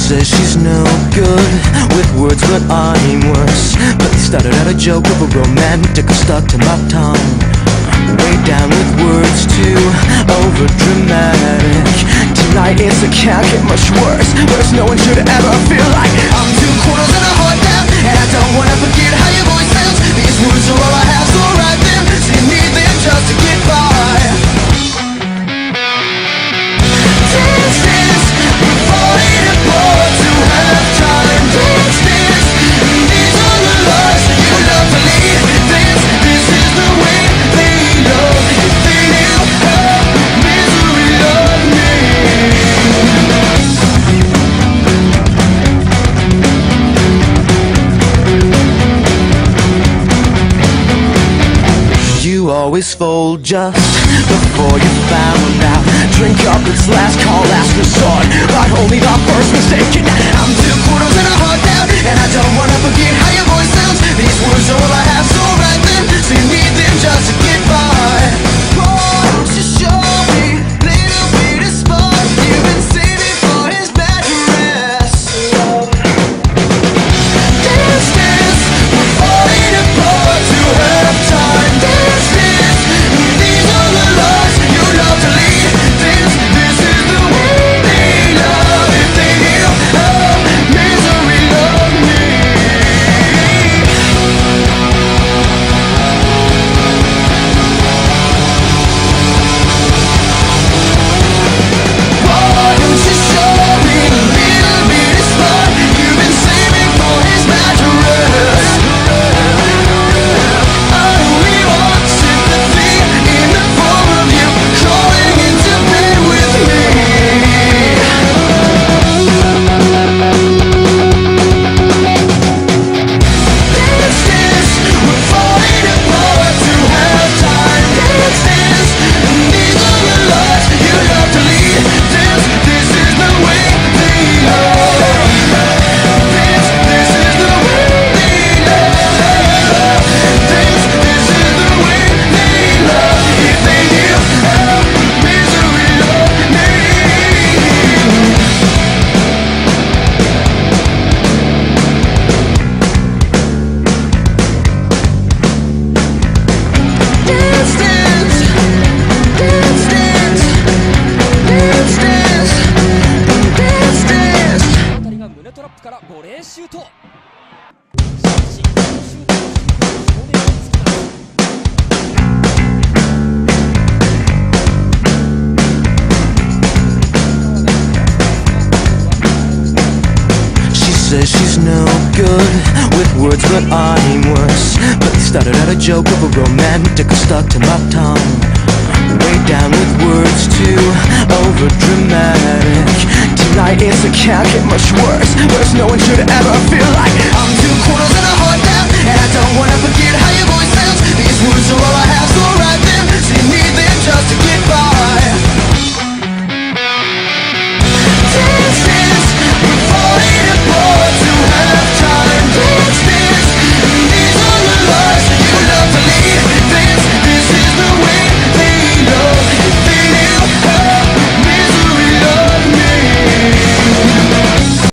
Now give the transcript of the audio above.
Says she's no good with words, but I'm worse. But they started out a joke of a romantic stuck to my tongue. Way down with words too over dramatic. Tonight it's a can't get much worse. Worse, no one should ever feel like I'm 2 quarters and a heart down, and I don't wanna forget how your voice sounds. These words are all I have, so write them. So you need them just to get by. Dance, dance, we're falling apart to have time. Dance, dance, these are the lies you love to lead. Dance, this is the way they love. If they knew how misery loved me. You always fold just before you found out. Drink up, it's last call, last resort, but only the first mistake. I'm 2 quarters and a heart down, and I don't wanna forget how your voice sounds. These words are all I have, so write them. So you need them just to get by. Won't you show me little bit of spark you've been saving for his mattress? Dance, dance, we're falling apart to have time. Dance, dance, these are the lies you love to lead. Dance, this is the way they love. If they knew how misery loved me. Why don't you show me a little bit of spark you've been saving for his mattress? I only want sympathy in the form of you crawling into bed with me. Dance, dance, we're falling apart to have time. Dance, dance, these are the lies you love to lead. Dance, this is the way they love. Dance, this is the way they love. Dance, this is the way they love. If they knew how misery loved me. Dance, dance, dance, dance, dance, dance, dance, dance. 当たりが胸トラップからボレーシュート。しかしこのシュートの正面につきます。 She says she's no good with words, but I'm worse. But they started out a joke of a romantic stuck to my tongue. Way down with words too over dramatic. Tonight it's a can't get much worse.